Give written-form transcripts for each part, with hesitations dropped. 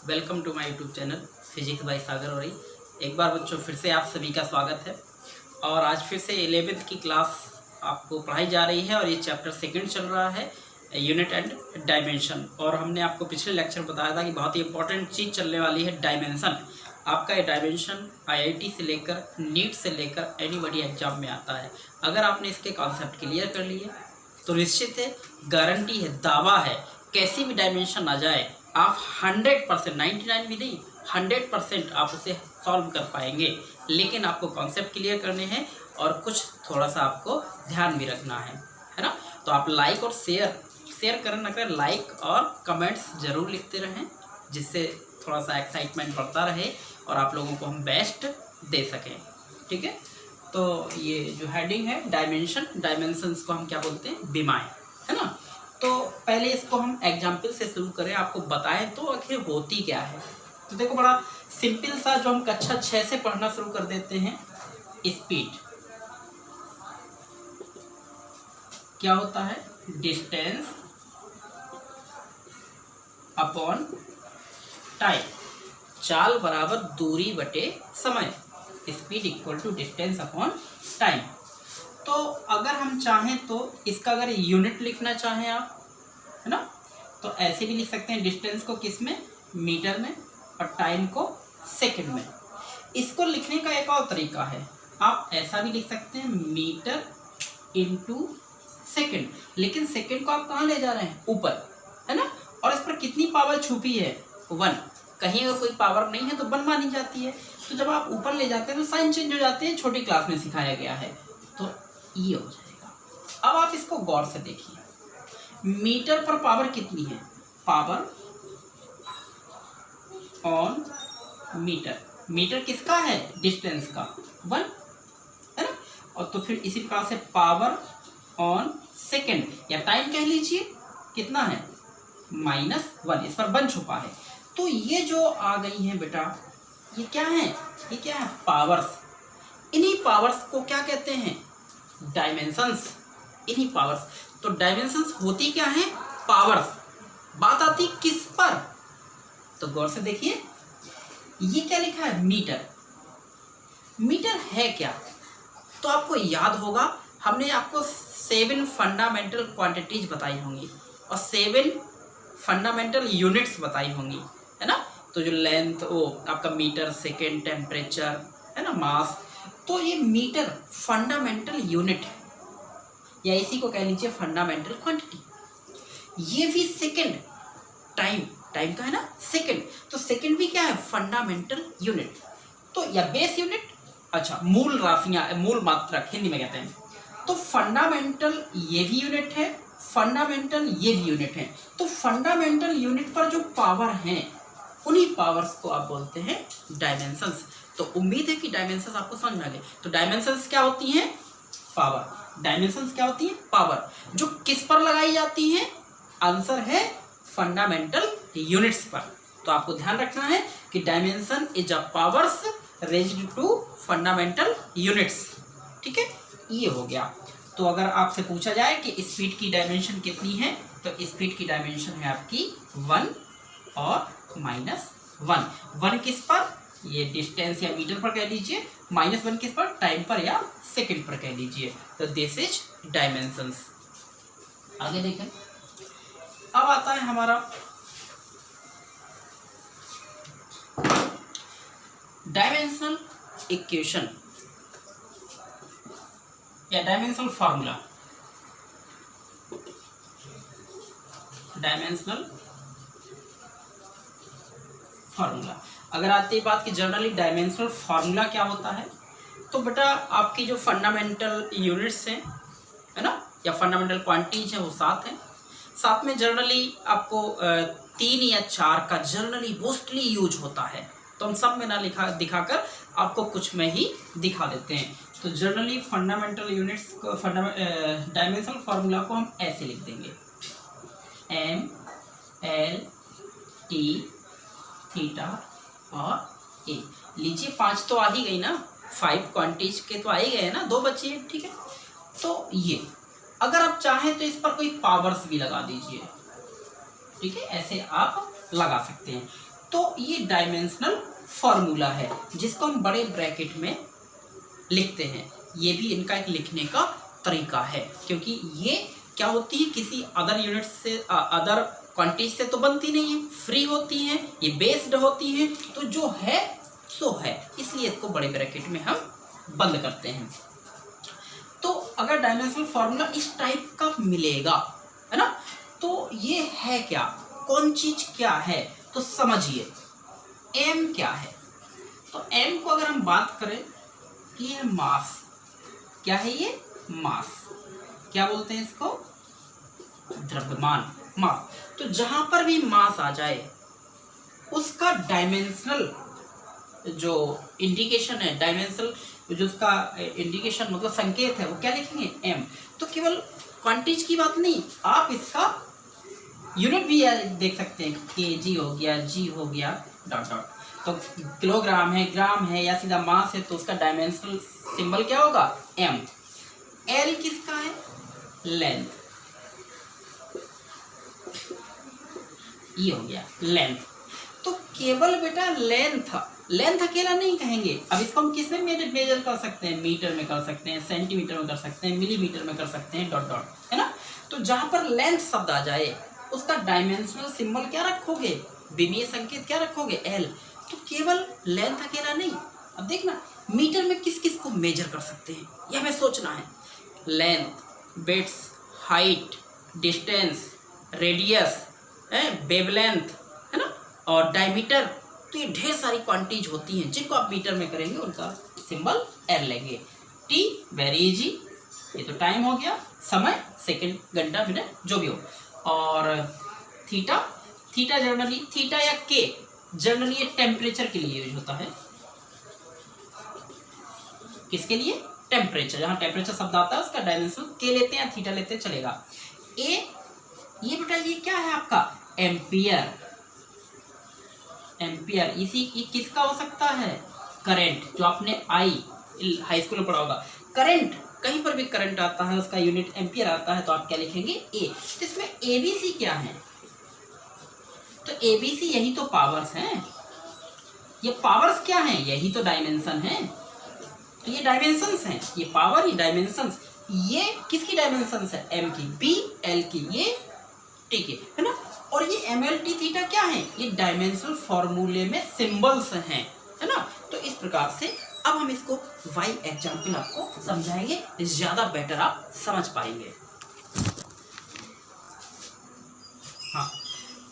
Welcome to my YouTube channel physics by Sagar Auri. एक बार बच्चों फिर से आप सभी का स्वागत है। और आज फिर से 11वीं की क्लास आपको पढ़ाई जा रही है और ये चैप्टर सेकंड चल रहा है, यूनिट एंड डायमेंशन। और हमने आपको पिछले लेक्चर बताया था कि बहुत ही इंपॉर्टेंट चीज़ चलने वाली है डायमेंशन। आपका ये डायमेंशन IIT से लेकर नीट से लेकर एनीबॉडी एग्जाम में आता है। अगर आपने इसके कॉन्सेप्ट क्लियर कर लिए तो निश्चित है, गारंटी है, दावा है, कैसी भी डायमेंशन आ जाए आप 100%, 99 भी नहीं 100% आप उसे सॉल्व कर पाएंगे। लेकिन आपको कॉन्सेप्ट क्लियर करने हैं और कुछ थोड़ा सा आपको ध्यान भी रखना है ना। तो आप लाइक और शेयर करें ना करें, लाइक और कमेंट्स ज़रूर लिखते रहें, जिससे थोड़ा सा एक्साइटमेंट बढ़ता रहे और आप लोगों को हम बेस्ट दे सकें। ठीक है, तो ये जो हेडिंग है डायमेंशंस को हम क्या बोलते हैं, विमाएं, है ना। तो पहले इसको हम एग्जाम्पल से शुरू करें, आपको बताएं तो आखिर होती क्या है। तो देखो, बड़ा सिंपल सा जो हम कक्षा 6 से पढ़ना शुरू कर देते हैं, स्पीड क्या होता है, डिस्टेंस अपॉन टाइम, चाल बराबर दूरी बटे समय, speed equal to distance upon time. तो अगर हम चाहें तो इसका अगर यूनिट लिखना चाहें आप, है ना, तो ऐसे भी लिख सकते हैं। डिस्टेंस को किस में, मीटर में, और टाइम को सेकंड में। इसको लिखने का एक और तरीका है, आप ऐसा भी लिख सकते हैं, मीटर इनटू सेकंड। लेकिन सेकंड को आप कहाँ ले जा रहे हैं, ऊपर, है ना। और इस पर कितनी पावर छुपी है, 1। कहीं अगर कोई पावर नहीं है तो 1 मानी जाती है। तो जब आप ऊपर ले जाते हैं तो साइन चेंज हो जाते हैं, छोटी क्लास में सिखाया गया है, तो ये हो जाएगा। अब आप इसको गौर से देखिए, मीटर पर पावर कितनी है, पावर ऑन मीटर। मीटर किसका है, डिस्टेंस का, 1, है ना। और तो फिर इसी प्रकार से पावर ऑन सेकंड या टाइम कह लीजिए, कितना है, -1। इस पर 1 छुपा है। तो ये जो आ गई है बेटा, ये क्या है, ये क्या है, पावर्स। इन्हीं पावर्स को क्या कहते हैं, डायमेंशंस। इन्हीं पावर्स, तो डायमेंशंस होती क्या है, पावर्स। बात आती किस पर, तो गौर से देखिए, ये क्या लिखा है, मीटर। मीटर है क्या, तो आपको याद होगा हमने आपको 7 फंडामेंटल क्वांटिटीज बताई होंगी और 7 फंडामेंटल यूनिट्स बताई होंगी, है ना। तो जो लेंथ, वो आपका मीटर, सेकेंड, टेम्परेचर, है ना, मास। तो ये मीटर फंडामेंटल यूनिट है, या इसी को कह लीजिए फंडामेंटल क्वांटिटी। ये भी सेकेंड, टाइम का है ना, सेकेंड। तो सेकेंड भी क्या है, फंडामेंटल यूनिट। तो या बेस यूनिट, अच्छा, मूल राशियाँ, मूल मात्रक हिंदी में कहते हैं। तो फंडामेंटल ये भी यूनिट है, फंडामेंटल ये भी यूनिट है। तो फंडामेंटल यूनिट पर जो पावर हैं, उन्हीं पावर्स को आप बोलते हैं डायमेंशंस। तो उम्मीद है कि डायमेंशंस आपको समझ में आ गए। तो डायमेंशंस क्या होती हैं, पावर। डायमेंशंस क्या होती है, पावर, जो किस पर लगाई जाती हैं, आंसर है फंडामेंटल यूनिट्स पर। तो आपको ध्यान रखना है कि dimension is a powers raised to fundamental units. ठीक है, ये हो गया। तो अगर आपसे पूछा जाए कि स्पीड की डायमेंशन कितनी है, तो स्पीड की डायमेंशन है आपकी 1 और -1। 1 किस पर, ये डिस्टेंस या मीटर पर कह लीजिए, -1 किस पर, टाइम पर या सेकंड पर कह लीजिए। तो दिस इज डायमेंशंस। आगे देखें, अब आता है हमारा डायमेंशनल इक्वेशन या डायमेंशनल फार्मूला। डायमेंशनल फार्मूला, अगर आती है बात की जनरली डायमेंशनल फार्मूला क्या होता है, तो बेटा आपकी जो फंडामेंटल यूनिट्स हैं, है ना, या फंडामेंटल क्वांटिटीज हैं, वो 7 हैं। 7 में जनरली आपको 3 या 4 का जनरली मोस्टली यूज होता है। तो हम सब में ना दिखाकर आपको कुछ में ही दिखा देते हैं। तो जनरली फंडामेंटल यूनिट्स को, डायमेंशनल फार्मूला को हम ऐसे लिख देंगे, M L T थीटा और A। लीजिए 5 तो आ ही गई ना, 5 क्वांटिटीज के तो आ ही गए ना, 2 बचे हैं। ठीक है, तो ये अगर आप चाहें तो इस पर कोई पावर्स भी लगा दीजिए। ठीक है, ऐसे आप लगा सकते हैं। तो ये डायमेंशनल फॉर्मूला है जिसको हम बड़े ब्रैकेट में लिखते हैं। ये भी इनका एक लिखने का तरीका है, क्योंकि ये क्या होती है, किसी अदर यूनिट से अदर क्वांटिटी से तो बनती नहीं है, फ्री होती हैं, ये बेस्ड होती हैं, तो जो है सो है, इसलिए इसको बड़े ब्रैकेट में हम बंद करते हैं। तो अगर डायमेंशनल फॉर्मूला इस टाइप का मिलेगा, है ना, तो ये है क्या, कौन चीज क्या है, तो समझिए m क्या है। तो m को अगर हम बात करें कि ये मास, क्या है ये, मास, क्या बोलते हैं इसको, द्रव्यमान, मास। तो जहां पर भी मास आ जाए उसका डायमेंशनल जो इंडिकेशन है, डायमेंशनल जो उसका इंडिकेशन मतलब संकेत है, वो क्या लिखेंगे, m। तो केवल क्वांटिटीज की बात नहीं, आप इसका यूनिट भी देख सकते हैं, kg हो गया, g हो गया, डॉट डॉट। तो किलोग्राम है, ग्राम है, या सीधा मास है, तो उसका डायमेंशनल सिंबल क्या होगा, m। l किसका है, लेंथ, ये हो गया लेंथ। तो केवल बेटा लेंथ, लेंथ अकेला नहीं कहेंगे, अब इसको हम किस में मेजर कर सकते हैं, मीटर में कर सकते हैं, सेंटीमीटर में कर सकते हैं, मिलीमीटर में कर सकते हैं, डॉट डॉट, है ना। तो जहां पर लेंथ शब्द आ जाए उसका डायमेंशनल सिंबल क्या रखोगे, विमीय संकेत क्या रखोगे, l। तो केवल लेंथ अकेला नहीं, अब देखना मीटर में किस किस को मेजर कर सकते हैं, यह हमें सोचना है। Length, beds, height, distance, radius, wavelength, है ना, और डायमीटर। तो ये ढेर सारी क्वांटिटीज होती हैं जिनको आप मीटर में करेंगे उनका सिंबल l लेंगे। t वेरी इजी, ये तो टाइम हो गया, समय, सेकंड, घंटा, मिनट, जो भी हो। और थीटा, थीटा जनरली, थीटा या k जनरली ये टेम्परेचर के लिए यूज होता है। किसके लिए, टेम्परेचर, जहां टेम्परेचर शब्द आता है उसका डायमेंशन k लेते हैं, थीटा लेते हैं, चलेगा। a, ये बेटा ये क्या है आपका, एम्पियर, एम्पियर। इसी ये किसका हो सकता है, करंट, जो आपने हाई स्कूल में पढ़ा होगा। करंट, कहीं पर भी करंट आता है उसका यूनिट एम्पियर आता है, तो आप क्या लिखेंगे, ए। तो इसमें एबीसी क्या है, तो एबीसी यही तो पावर्स हैं, ये पावर्स क्या हैं, यही तो डायमेंशन है। तो ये डायमेंशंस हैं, ये पावर, ये डायमेंशंस, ये किसकी डायमेंशंस है, एम की, बी एल की, ये टी की, है ना। और ये एम एल टी थीटा क्या है, ये डायमेंशनल फॉर्मूले में सिंबल्स हैं, है ना। तो इस प्रकार से अब हम इसको वाई एग्जाम्पल आपको समझाएंगे, ज्यादा बेटर आप समझ पाएंगे। हाँ,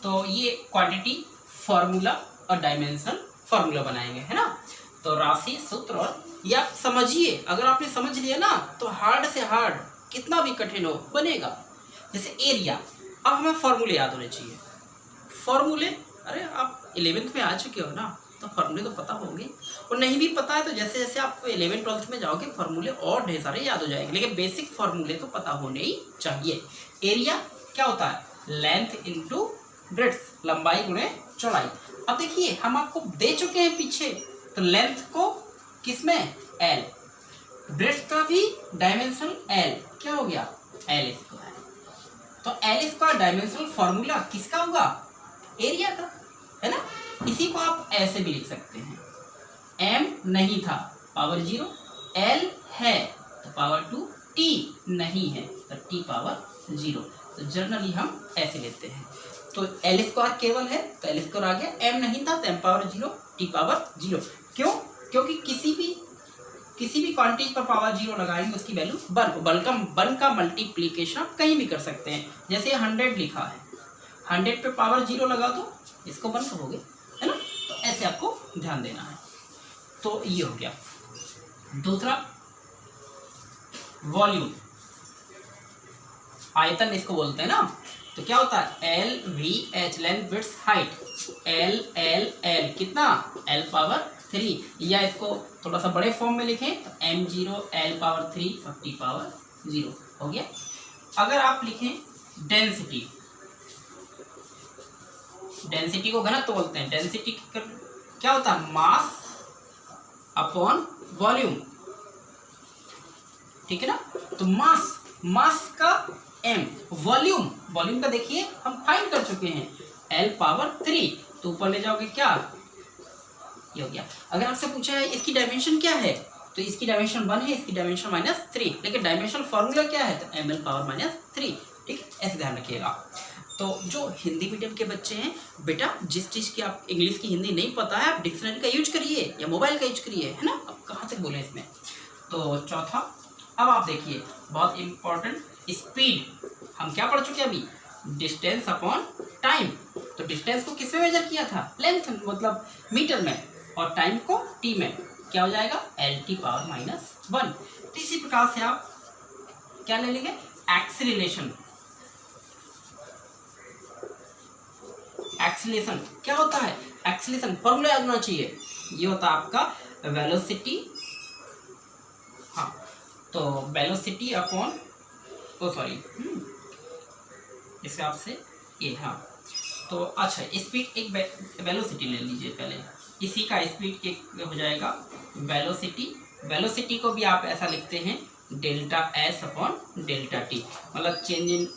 तो ये क्वांटिटी फॉर्मूला और डायमेंशन फॉर्मूला बनाएंगे, है ना। तो राशि, सूत्र, और ये आप समझिए, अगर आपने समझ लिया ना तो हार्ड से हार्ड कितना भी कठिन हो बनेगा। जैसे एरिया, अब हमें फॉर्मूले याद होने चाहिए। फॉर्मूले, अरे आप 11th में आ चुके हो ना, तो फॉर्मूले तो पता होंगे, और नहीं भी पता है तो जैसे जैसे आप 11th 12th में जाओगे फॉर्मूले और ढेर सारे याद हो जाएंगे, लेकिन बेसिक फॉर्मूले तो पता होने ही चाहिए। एरिया क्या होता है, लेंथ इंटू ब्रेड्थ, लंबाई गुणे चौड़ाई। अब देखिए हम आपको दे चुके हैं पीछे, तो लेंथ को किसमें, एल, ब्रेड्थ का भी डायमेंशन एल, क्या हो गया, एल स्क्वायर। तो एल स्क्वायर डायमेंशनल फॉर्मूला किसका होगा, एरिया का, है ना। इसी को आप ऐसे भी लिख सकते हैं, m नहीं था, पावर 0, l है तो पावर 2, t नहीं है तो t पावर 0। तो जनरली हम ऐसे लेते हैं। तो एल स्क्वायर केवल है तो एल स्क्वायर आ गया, m नहीं था तो m पावर 0, t पावर 0। क्यों, क्योंकि किसी भी क्वांटिटी पर पावर 0 लगाएंगे उसकी वैल्यू 1 का मल्टीप्लीकेशन आप कहीं भी कर सकते हैं। जैसे 100 लिखा है, 100 पे पावर 0 लगा दो, इसको 1 कहोगे, है ना। तो ऐसे आपको ध्यान देना है। तो ये हो गया। दूसरा वॉल्यूम, आयतन इसको बोलते हैं ना। तो क्या होता है, L V H, length, width, height, L L L कितना, एल पावर 3, या इसको थोड़ा सा बड़े फॉर्म में लिखें तो m0 l पावर 3 और t पावर 0 हो गया। अगर आप लिखें डेंसिटी, डेंसिटी को घनत्व बोलते हैं। डेंसिटी क्या होता है, मास अपॉन वॉल्यूम, ठीक है ना। तो मास का m, वॉल्यूम का देखिए हम फाइंड कर चुके हैं, l पावर 3, तो ऊपर ले जाओगे क्या, ये हो गया। अगर आपसे पूछा है इसकी डायमेंशन क्या है, तो इसकी डायमेंशन 1 है, इसकी डायमेंशन -3, लेकिन डायमेंशनल फार्मूला क्या है, तो ml⁻⁻3। ठीक, ऐसे ध्यान रखिएगा। तो जो हिंदी मीडियम के बच्चे हैं, बेटा जिस चीज़ की आप इंग्लिश की हिंदी नहीं पता है, आप डिक्शनरी का यूज करिए या मोबाइल का यूज करिए, है ना। अब कहाँ तक बोले इसमें। तो चौथा, अब आप देखिए बहुत इंपॉर्टेंट, स्पीड हम क्या पढ़ चुके हैं अभी, डिस्टेंस अपॉन टाइम। तो डिस्टेंस को किस में मेजर किया था, लेंथ मतलब मीटर में, और टाइम को टी में, क्या हो जाएगा L⁻⁻1। तो इसी प्रकार से आप क्या ले लेंगे, एक्सीलरेशन। एक्सीलरेशन क्या होता है, एक्सीलरेशन फॉर्मूला याद होना चाहिए, ये होता है आपका वेलोसिटी, हाँ तो वेलोसिटी अपॉन इस हिसाब से ये, हाँ तो अच्छा स्पीड एक वेलोसिटी ले लीजिए पहले, इसी का स्पीड एक हो जाएगा वेलोसिटी। वेलोसिटी को भी आप ऐसा लिखते हैं ΔS अपॉन ΔT, मतलब change in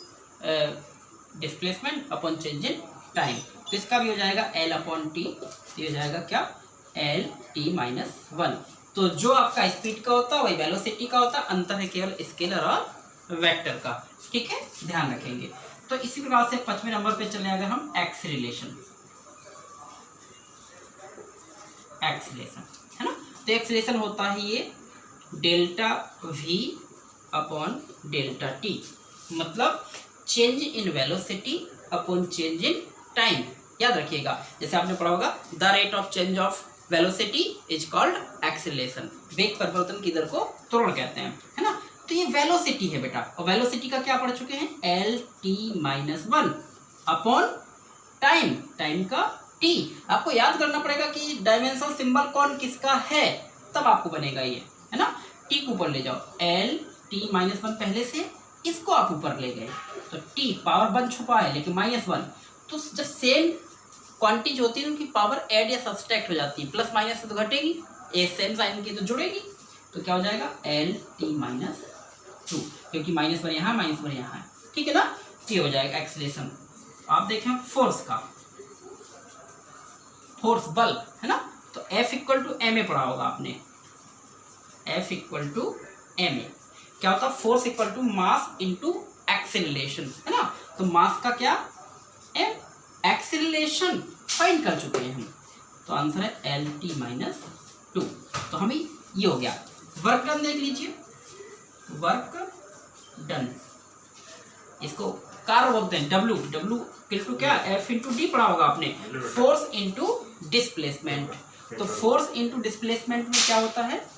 displacement upon change in time. तो इसका भी हो जाएगा L/T, ये हो जाएगा क्या L⁻⁻1। तो जो आपका स्पीड का होता है वही वेलोसिटी का होता है, अंतर है केवल स्केलर और वेक्टर का। ठीक है, ध्यान रखेंगे। तो इसी प्रकार से 5वें नंबर पे चले अगर हम एक्सीलरेशन, है ना। तो एक्सीलरेशन होता है ये ΔV अपॉन ΔT, मतलब change in velocity upon change in time. याद रखिएगा, जैसे आपने पढ़ा होगा the rate of change of velocity is called acceleration, वेग परिवर्तन की दर को त्वरण कहते हैं, है ना। तो ये वेलोसिटी है बेटा, और वेलोसिटी का क्या पढ़ चुके हैं, L⁻⁻1 अपॉन टाइम, टाइम का T। आपको याद करना पड़ेगा कि डायमेंशनल सिंबल कौन किसका है, तब आपको बनेगा ये, है ना। T को ऊपर ले जाओ, L⁻⁻1 पहले से, इसको आप ऊपर ले गए तो T पावर 1 छुपा है लेकिन -1, तो जब सेम क्वांटिटी होती है उनकी पावर ऐड या सब्सट्रैक्ट हो जाती है, प्लस माइनस से तो घटेगी, ए सेम साइन की तो जुड़ेगी, तो क्या हो जाएगा L⁻2, क्योंकि -1 यहाँ -1 यहाँ है, ठीक है ना। ये हो जाएगा एक्सीलरेशन। आप देखें फोर्स का, फोर्स बल, है ना। तो F = ma पढ़ा होगा आपने, F = ma क्या होता है, फोर्स = मास इंटू एक्सीलरेशन, है ना। तो मास का क्या m, एक्सीलरेशन फाइंड कर चुके हैं हम, तो आंसर है L⁻2। तो हमें ये हो गया। वर्क डन देख लीजिए, वर्क डन, इसको कार्य बोलते हैं, W क्या, F × D पढ़ा होगा आपने, फोर्स इंटू डिस्प्लेसमेंट। तो फोर्स इंटू डिस्प्लेसमेंट में क्या होता है,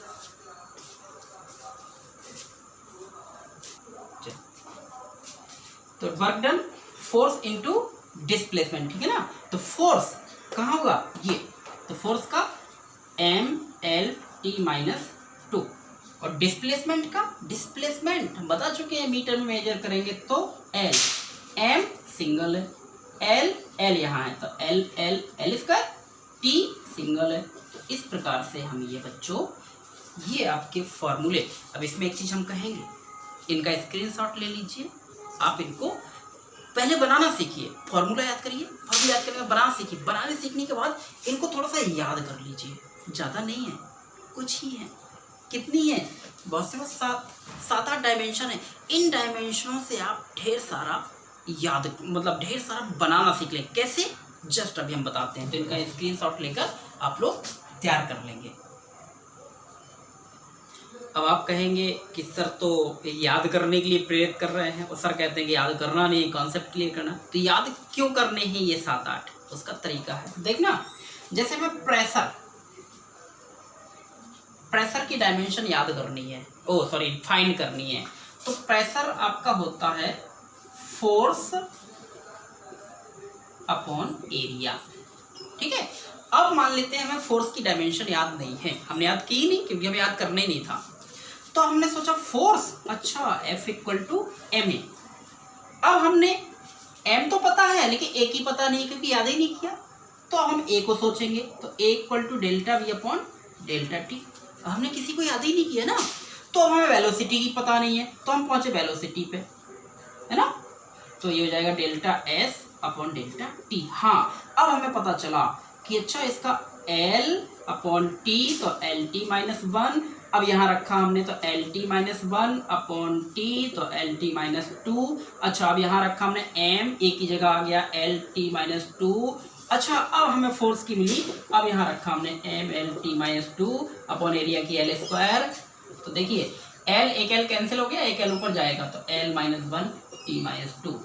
तो work done force into displacement, ठीक है ना। तो फोर्स कहाँ होगा ये, तो फोर्स का mLT-2, और डिस्प्लेसमेंट का, डिस्प्लेसमेंट हम बता चुके हैं मीटर में मेजर करेंगे तो L, M सिंगल है, L यहाँ है तो L इसका, T सिंगल है। तो इस प्रकार से हम ये बच्चों, ये आपके फॉर्मूले, अब इसमें एक चीज़ हम कहेंगे, इनका स्क्रीनशॉट ले लीजिए, आप इनको पहले बनाना सीखिए, फॉर्मूला याद करिए, फॉर्मूला याद करने के बाद बनाना सीखिए, बनाने सीखने के बाद इनको थोड़ा सा याद कर लीजिए, ज़्यादा नहीं है, कुछ ही है, कितनी है, बहुत से बस 7-8 डायमेंशन है। इन डायमेंशनों से आप ढेर सारा याद, मतलब ढेर सारा बनाना सीख लें। कैसे, जस्ट अभी हम बताते हैं। तो इनका स्क्रीनशॉट लेकर आप लोग तैयार कर लेंगे। अब आप कहेंगे कि सर तो याद करने के लिए प्रेरित कर रहे हैं, और सर कहते हैं कि याद करना नहीं, कॉन्सेप्ट क्लियर करना। तो याद क्यों करने हैं ये 7-8, उसका तरीका है, देखना। जैसे मैं प्रेशर की डायमेंशन याद करनी है, फाइंड करनी है, तो प्रेशर आपका होता है फोर्स अपॉन एरिया, ठीक है। अब मान लेते हैं हमें फोर्स की डायमेंशन याद नहीं है, हमने याद की नहीं क्योंकि हमें याद करना ही नहीं था, तो हमने सोचा फोर्स, अच्छा F = ma। अब हमने m तो पता है लेकिन a की पता नहीं क्योंकि याद ही नहीं किया, तो हम a को सोचेंगे, तो a = ΔV/ΔT। हमने किसी को याद ही नहीं किया ना, तो अब हमें वेलोसिटी की पता नहीं है, तो हम पहुंचे वेलोसिटी पे, है ना। तो ये हो जाएगा ΔS अपॉन डेल्टा टी। हाँ, अब हमें पता चला कि अच्छा इसका L अपॉन टी तो एल टी माइनस वन। अब यहाँ रखा हमने तो L T minus one upon T तो एल टी माइनस टू। अच्छा, अब यहाँ रखा हमने m, एक की जगह आ गया एल टी माइनस टू। अच्छा, अब हमें फोर्स की मिली, अब यहाँ रखा हमने M L T minus two upon area की एल स्क्वायर। तो देखिए एल, एक एल कैंसिल हो गया, एक एल ऊपर जाएगा तो L minus one T minus to.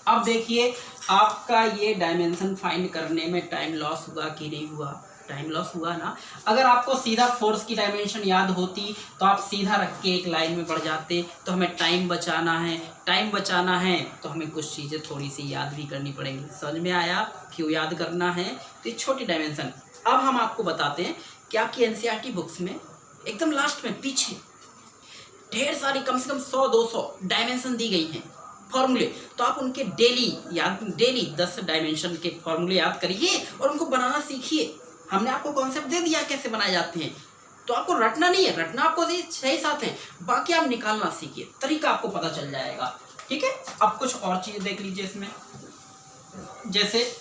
अब देखिए आपका ये डायमेंशन फाइंड करने में टाइम लॉस हुआ कि नहीं हुआ? टाइम लॉस हुआ ना। अगर आपको सीधा फोर्स की डायमेंशन याद होती तो आप सीधा रख के एक लाइन में बढ़ जाते। तो हमें टाइम बचाना है, टाइम बचाना है तो हमें कुछ चीज़ें थोड़ी सी याद भी करनी पड़ेंगी। समझ में आया क्यों याद करना है? तो ये छोटी डायमेंशन अब हम आपको बताते हैं कि आपकी एनसीईआरटी बुक्स में एकदम लास्ट में पीछे ढेर सारी कम से कम 100-200 डायमेंशन दी गई हैं, फॉर्मूले। तो आप उनके डेली 10 डायमेंशन के फॉर्मूले याद करिए और उनको बनाना सीखिए। हमने आपको कॉन्सेप्ट दे दिया कैसे बनाए जाते हैं, तो आपको रटना नहीं है, रटना आपको सही साथ है, बाकी आप निकालना सीखिए, तरीका आपको पता चल जाएगा। ठीक है, अब कुछ और चीज़ें देख लीजिए इसमें। जैसे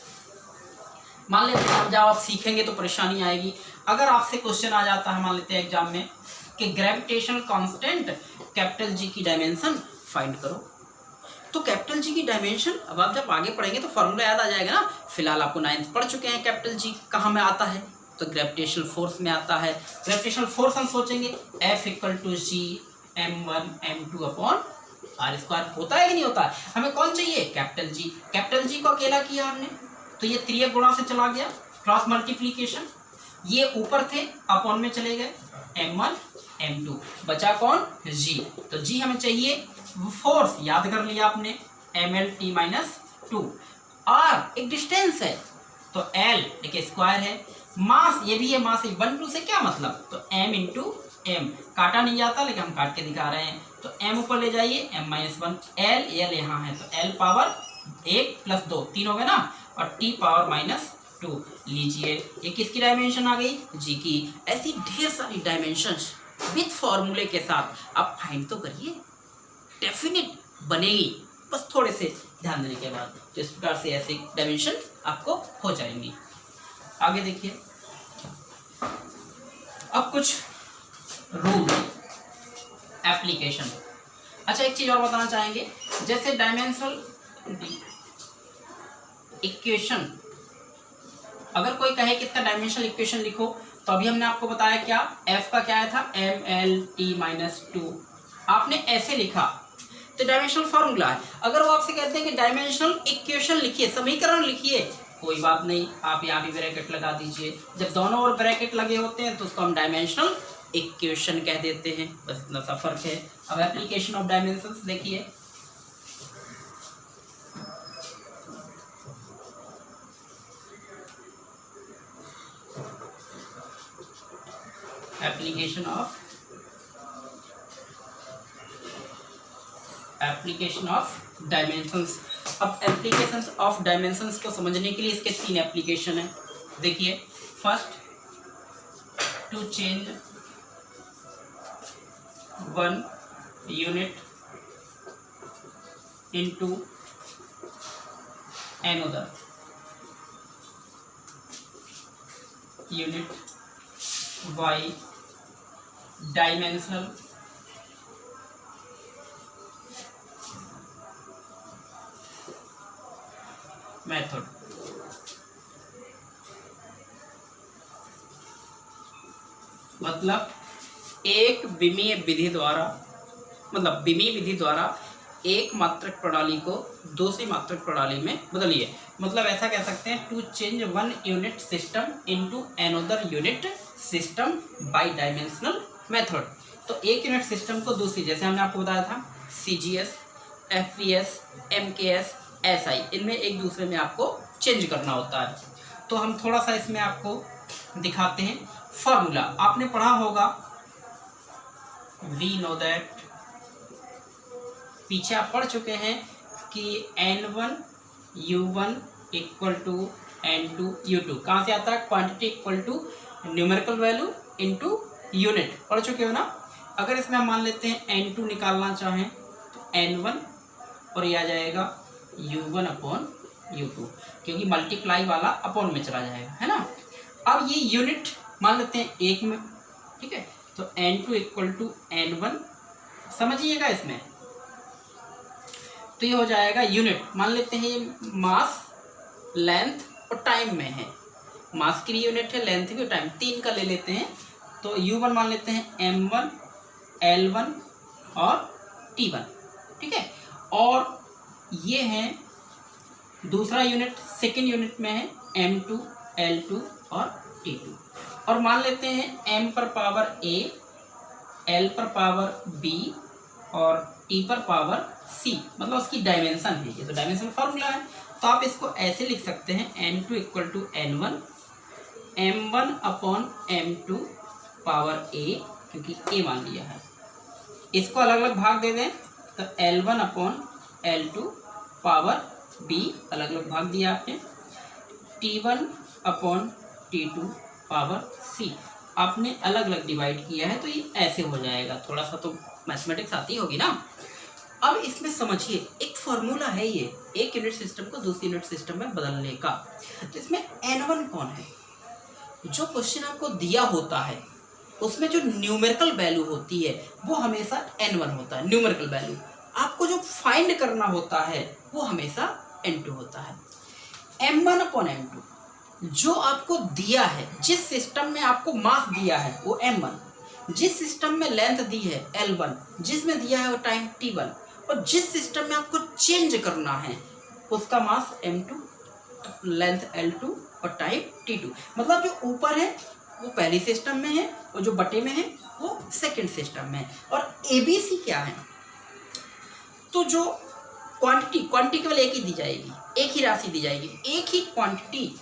मान लेते हैं जब आप सीखेंगे तो परेशानी आएगी। अगर आपसे क्वेश्चन आ जाता है मान लेते हैं एग्जाम में कि ग्रेविटेशनल कांस्टेंट कैपिटल जी की डायमेंशन फाइंड करो, तो कैपिटल जी की डायमेंशन अब आप जब आगे पढ़ेंगे तो फॉर्मूला याद आ जाएगा ना। फिलहाल आपको 9th पढ़ चुके हैं। कैपिटल जी कहाँ में आता है? तो ग्रेविटेशनल फोर्स में आता है। ग्रेविटेशनल फोर्स हम सोचेंगे F equal to G m1 m2 upon R square. होता है कि नहीं होता है? हमें कौन चाहिए? Capital G. कैपिटल जी को अकेला किया हमने तो ये 3 गुणा से चला गया, क्रॉस मल्टीप्लीकेशन। ये ऊपर थे अपॉन में चले गए, m1 m2 बचा कौन? जी। तो जी हमें चाहिए, फोर्स याद कर लिया आपने ml t minus two. r एक डिस्टेंस है तो l एक स्क्वायर है। मास ये भी है, मास 1 2 से क्या मतलब? तो m इंटू एम, काटा नहीं जाता लेकिन हम काट के दिखा रहे हैं। तो m ऊपर ले जाइए m माइनस वन, l यहाँ है तो l पावर 1 प्लस 2 3 हो गए ना, और t पावर माइनस 2 लीजिए। ये किसकी डायमेंशन आ गई? जी की। ऐसी ढेर सारी डायमेंशंस विद फॉर्मूले के साथ आप फाइंड तो करिए, डेफिनेट बनेगी, बस थोड़े से ध्यान देने के बाद। तो इस प्रकार से ऐसे डायमेंशन आपको हो जाएंगी। आगे देखिए, अब कुछ रूल एप्लीकेशन। अच्छा, एक चीज और बताना चाहेंगे, जैसे डायमेंशनल इक्वेशन, अगर कोई कहे कि इसका डायमेंशनल इक्वेशन लिखो, तो अभी हमने आपको बताया क्या, f का क्या था? ml t minus two. आपने ऐसे लिखा तो डायमेंशनल फॉर्मूला है। अगर वो आपसे कहते हैं कि डायमेंशनल इक्वेशन लिखिए, समीकरण लिखिए, कोई बात नहीं, आप यहाँ भी ब्रैकेट लगा दीजिए। जब दोनों ओर ब्रैकेट लगे होते हैं तो उसको हम डायमेंशनल इक्वेशन कह देते हैं, बस इतना सा फर्क है। अब एप्लीकेशन ऑफ डायमेंशंस देखिए। Application of dimensions. अब एप्लीकेशंस ऑफ डायमेंशंस को समझने के लिए इसके 3 एप्लीकेशन है। देखिए, first, to change one unit into another unit by dimensional method. मतलब एक विमीय विधि द्वारा, मतलब विमीय विधि द्वारा एक मात्रक प्रणाली को दूसरी मात्रक प्रणाली में बदलिए। मतलब ऐसा कह सकते हैं, to change one unit system into another unit system by dimensional method. तो एक यूनिट सिस्टम को दूसरी, जैसे हमने आपको बताया था CGS, FVS, MKS, SI, इनमें एक दूसरे में आपको चेंज करना होता है। तो हम थोड़ा सा इसमें आपको दिखाते हैं। फॉर्मूला आपने पढ़ा होगा, वी नो दैट, पीछे आप पढ़ चुके हैं कि N1 U1 equal to N2 U2। कहाँ से आता है? Quantity equal to numerical value into unit, पढ़ चुके हो ना। अगर इसमें हम मान लेते हैं N2 निकालना चाहें तो N1 और ये आ जाएगा U1 अपॉन U2, क्योंकि मल्टीप्लाई वाला अपॉन में चला जाएगा, है ना। अब ये यूनिट मान लेते हैं 1 में, ठीक है। तो N2 इक्वल टू N1, समझिएगा इसमें। तो ये हो जाएगा यूनिट, मान लेते हैं ये मास, लेंथ और टाइम में है। मास की भी यूनिट है, लेंथ भी और टाइम, 3 का ले लेते हैं। तो U1 मान लेते हैं M1, L1 और T1, ठीक है। और ये है दूसरा यूनिट, सेकेंड यूनिट में है M2, L2 और T2। और मान लेते हैं M पर पावर A, L पर पावर B और T पर पावर C, मतलब उसकी डायमेंशन है। ये तो डायमेंशन फार्मूला है, तो आप इसको ऐसे लिख सकते हैं N2 equal to N1 M1 upon M2 power A, क्योंकि A मान लिया है। इसको अलग अलग भाग दे दें तो L1 upon L2 power B, अलग अलग भाग दिया आपने। T1 upon T2 power C आपने अलग अलग डिवाइड किया है, तो ये ऐसे हो जाएगा। थोड़ा सा तो मैथमेटिक्स आती होगी ना। अब इसमें समझिए, एक फॉर्मूला है ये, एक यूनिट सिस्टम को दूसरी यूनिट सिस्टम में बदलने का। तो इसमें N1 कौन है? जो क्वेश्चन आपको दिया होता है उसमें जो न्यूमेरिकल वैल्यू होती है वो हमेशा N1 होता है, न्यूमेरिकल वैल्यू। आपको जो फाइंड करना होता है वो हमेशा N2 होता है। M1 अपॉन M2 जो आपको दिया है, जिस सिस्टम में आपको मास दिया है वो M1, जिस सिस्टम में लेंथ दी है L1, जिसमें दिया है वो टाइम T1, और जिस सिस्टम में आपको चेंज करना है उसका मास M2, लेंथ L2 और टाइम T2। मतलब जो ऊपर है वो पहली सिस्टम में है और जो बटे में है वो सेकंड सिस्टम में है। और ABC क्या है? तो जो क्वांटिटी केवल एक ही दी जाएगी, एक ही राशि दी जाएगी, एक ही क्वांटिटी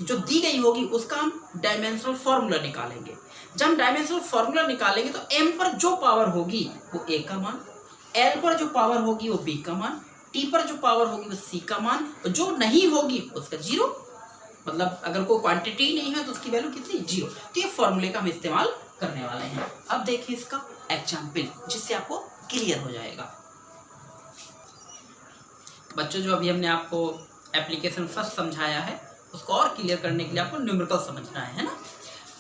जो दी गई होगी उसका हम डायमेंशनल फॉर्मूला निकालेंगे। जब हम डायमेंशनल फॉर्मूला निकालेंगे तो M पर जो पावर होगी वो A का मान, L पर जो पावर होगी वो B का मान, T पर जो पावर होगी वो C का मान, और जो नहीं होगी उसका 0। मतलब अगर कोई क्वांटिटी नहीं है तो उसकी वैल्यू कितनी? 0। तो ये फॉर्मूले का हम इस्तेमाल करने वाले हैं। अब देखिए इसका एग्जाम्पल, जिससे आपको क्लियर हो जाएगा। बच्चों, जो अभी हमने आपको एप्लीकेशन फर्स्ट समझाया है उसको और क्लियर करने के लिए आपको न्यूमेरिकल समझना है ना।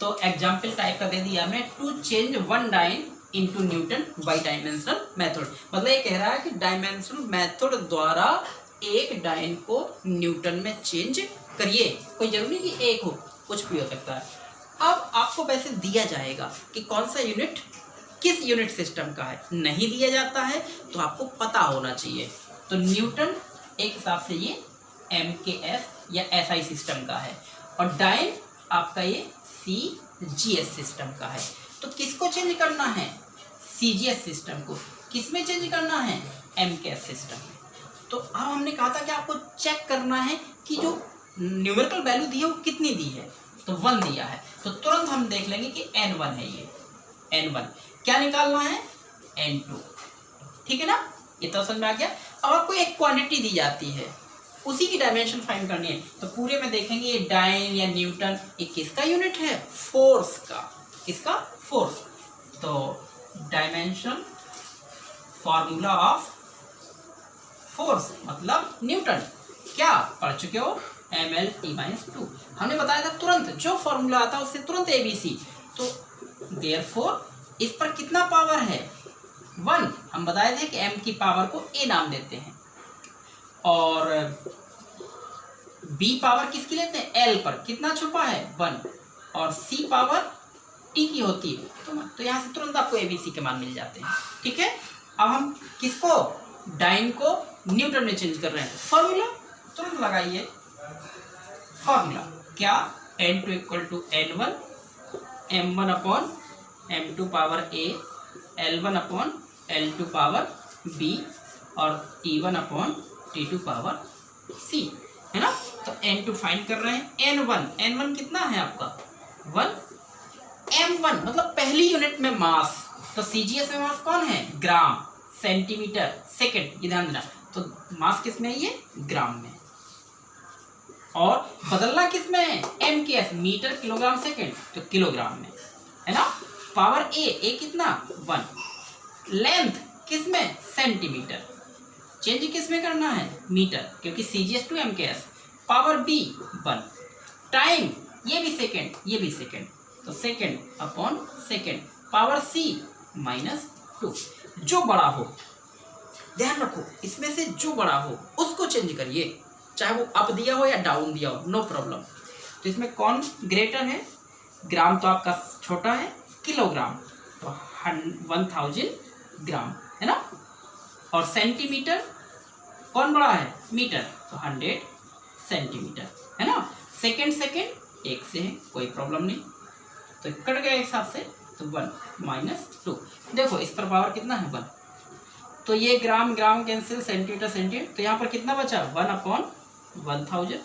तो एग्जाम्पल टाइप का दे दिया हमने, to change one dyne into newton by dimensional method. मतलब ये कह रहा है कि डायमेंशनल मेथड द्वारा एक डाइन को न्यूटन में चेंज करिए। कोई जरूरी नहीं कि एक हो, कुछ भी हो सकता है। अब आपको वैसे दिया जाएगा कि कौन सा यूनिट किस यूनिट सिस्टम का है, नहीं दिया जाता है तो आपको पता होना चाहिए। तो न्यूटन एक हिसाब से ये MKS या SI सिस्टम का है, और डाइन आपका ये CGS सिस्टम का है। तो किसको चेंज करना है? CGS सिस्टम को। किसमें चेंज करना है? MKS सिस्टम में। तो अब हमने कहा था कि आपको चेक करना है कि जो न्यूमेरिकल वैल्यू दी है वो कितनी दी है, तो 1 दिया है। तो तुरंत हम देख लेंगे कि N1 है ये N1। क्या निकालना है? N2। ठीक है ना, ये तो समझ में आ गया। अब आपको एक क्वांटिटी दी जाती है, उसी की डायमेंशन फाइंड करनी है। तो पूरे में देखेंगे ये डाइन या न्यूटन, ये किसका यूनिट है? फोर्स का। किसका? फोर्स। तो डायमेंशन फॉर्मूला ऑफ फोर्स मतलब न्यूटन। क्या पढ़ चुके हो? mL/T/2। हमने बताया था तुरंत जो फॉर्मूला आता है उससे तुरंत ABC। तो देयरफॉर इस पर कितना पावर है? 1। हम बताए थे कि M की पावर को A नाम देते हैं, और B पावर किसकी लेते हैं? L पर। कितना छुपा है? 1। और C पावर T की होती है। तो यहाँ से तुरंत आपको ABC के मान मिल जाते हैं। ठीक है, अब हम किसको? डाइन को न्यूटन में चेंज कर रहे हैं। फॉर्मूला तुरंत लगाइए। फॉर्मूला क्या? N2 equal to N1 M1 upon M2 power A, L1 upon L2 power B और T1 upon T2 power C, है ना। तो N2 फाइंड कर रहे हैं। N1 कितना है आपका? 1। M1 मतलब पहली यूनिट में मास। तो CGS में मास कौन है? ग्राम, सेंटीमीटर, सेकंड। ये ध्यान देना। तो मास किस में है? ये ग्राम में। और बदलना किस में है? MKS, metre, kilogram, second. तो किलोग्राम में, है ना। पावर A कितना? 1। लेंथ किस में? सेंटीमीटर। चेंज किस में करना है, मीटर, क्योंकि CGS to MKS, power B 1, time ये भी सेकेंड, तो second upon second, power C -2। जो बड़ा हो, ध्यान रखो इसमें से जो बड़ा हो उसको चेंज करिए, चाहे वो अप दिया हो या डाउन दिया हो, नो प्रॉब्लम। तो इसमें कौन ग्रेटर है, ग्राम तो आपका छोटा है, किलोग्राम तो 1000 ग्राम है ना, और सेंटीमीटर कौन बड़ा है, मीटर तो 100 सेंटीमीटर है ना। सेकेंड एक से है, कोई प्रॉब्लम नहीं, तो कट गया हिसाब से, तो 1 -2। देखो इस पर पावर कितना है 1, तो ये ग्राम कैंसिल, सेंटीमीटर, तो यहाँ पर कितना बचा 1/1000, 1/100,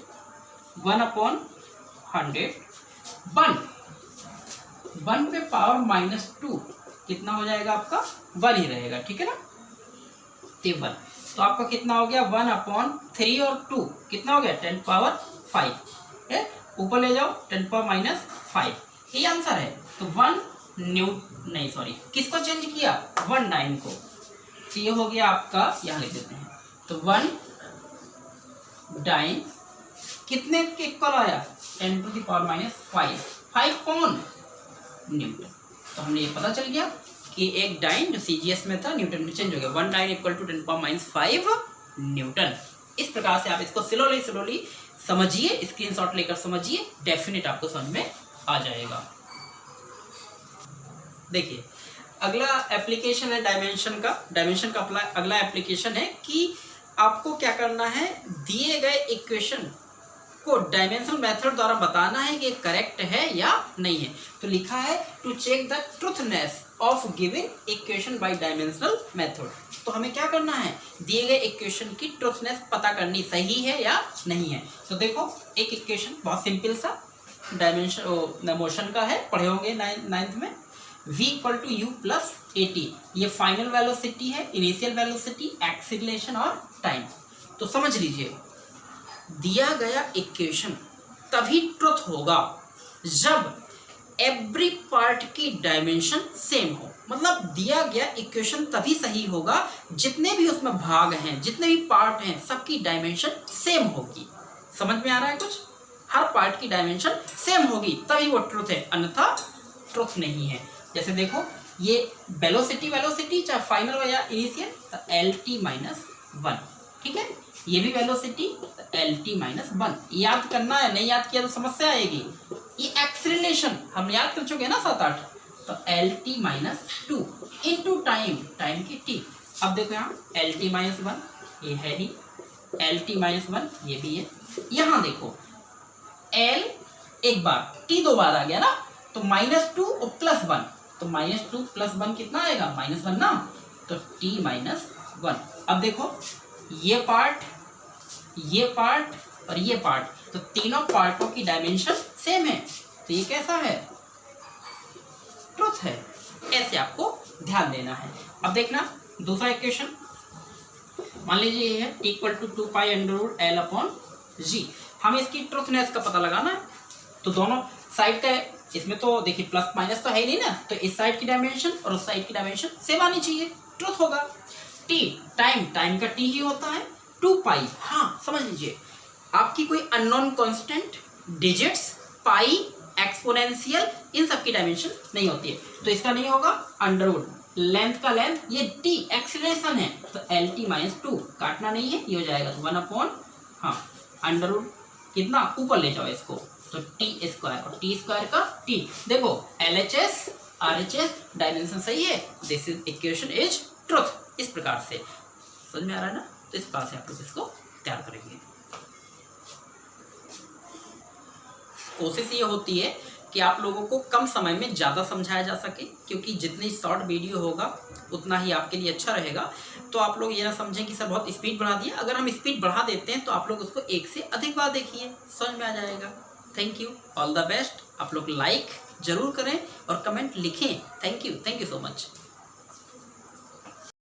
1 पे पावर -2 कितना हो जाएगा आपका, 1 ही रहेगा, ठीक है ना, तो 1, तो आपका कितना हो गया 1/3 और 2 कितना हो गया 10⁵ है, ऊपर ले जाओ 10⁻⁵, ये आंसर है। तो 1 नहीं सॉरी, किसको चेंज किया 19 को, तो ये हो गया आपका, यहाँ लिख देते हैं, तो 19 कितने के इक्वल आया 10⁻⁵, 5 कौन, न्यूटन। तो हमने ये पता चल गया कि एक डाइन जो CGS में था न्यूटन में चेंज हो गया, 1 डाइन इक्वल टू 10⁻⁵ न्यूटन। इस प्रकार से आप इसको स्लोली समझिए, स्क्रीनशॉट लेकर समझिए, डेफिनेट आपको समझ में आ जाएगा। देखिए अगला एप्लीकेशन है डायमेंशन का अगला एप्लीकेशन है कि आपको क्या करना है, दिए गए इक्वेशन को डायमेंशनल मेथड द्वारा बताना है कि ये करेक्ट है या नहीं है। तो लिखा है to check the truthness of given equation by dimensional method. तो हमें क्या करना है, दिए गए इक्वेशन की ट्रूथनेस पता करनी, सही है या नहीं है। तो देखो एक इक्वेशन बहुत सिंपल सा डायमेंशन मोशन का है, पढ़े होंगे 9th में, v = u + at, ये फाइनल वेलोसिटी है, इनिशियल वेलोसिटी, एक्सीलरेशन और टाइम। तो समझ लीजिए दिया गया इक्वेशन तभी ट्रुथ होगा जब एवरी पार्ट की डायमेंशन सेम हो। मतलब दिया गया इक्वेशन तभी सही होगा जितने भी उसमें भाग हैं, जितने भी पार्ट हैं, सबकी डायमेंशन सेम होगी। समझ में आ रहा है कुछ, हर पार्ट की डायमेंशन सेम होगी तभी वो ट्रुथ है, अन्यथा ट्रुथ नहीं है। जैसे देखो ये वेलोसिटी चाहे फाइनल हो या इनिशियल, तो LT-1, ठीक है, ये भी वेलोसिटी तो LT-1, याद करना है, नहीं याद किया तो समस्या आएगी। ये एक्सीलरेशन हम याद कर चुके हैं ना 7-8, तो LT-2 इनटू टाइम की t। अब देखो यहाँ LT-1 ये है ही, LT-1 ये भी है। यहाँ देखो L एक बार, T 2 बार आ गया ना, तो -2 और +1, तो -2 + 1 कितना आएगा -1 ना, तो T-1। अब देखो ये पार्ट और ये पार्ट, तो तीनों पार्टों की डायमेंशन सेम है, तो ये कैसा है, ट्रुथ है। ऐसे आपको ध्यान देना है। अब देखना दूसरा इक्वेशन, मान लीजिए ये है T = 2π√L/g। हम इसकी ट्रुथनेस का पता लगाना है, तो दोनों साइड का, इसमें तो देखिए प्लस माइनस तो है ही नहीं ना, तो इस साइड की डायमेंशन और उस साइड की डायमेंशन सेम आनी चाहिए, ट्रुथ होगा। टी टाइम का टी ही होता है, 2π, हाँ समझ लीजिए आपकी कोई अननोन कांस्टेंट, डिजिट्स, पाई, एक्सपोनेंशियल, इन सब की डायमेंशन नहीं होती है, तो इसका नहीं होगा √, लेंथ का लेंथ, ये टी एक्सीलरेशन है, तो LT-2 काटना नहीं है, ये हो जाएगा तो 1/, √ कितना ऊपर ले जाओ इसको, तो T² और T² का T। देखो LHS RHS डायमेंशन सही है, this is equation is truth. इस प्रकार से समझ में आ रहा है ना, तो इस प्रकार से आप लोग इसको तैयार करेंगे। कोशिश ये होती है कि आप लोगों को कम समय में ज़्यादा समझाया जा सके, क्योंकि जितनी शॉर्ट वीडियो होगा उतना ही आपके लिए अच्छा रहेगा। तो आप लोग ये ना समझें कि सर बहुत स्पीड बढ़ा दिया, अगर हम स्पीड बढ़ा देते हैं तो आप लोग उसको एक से अधिक बार देखिए, समझ में आ जाएगा। Thank you, all the best. आप लोग लाइक जरूर करें और कमेंट लिखें। Thank you so much.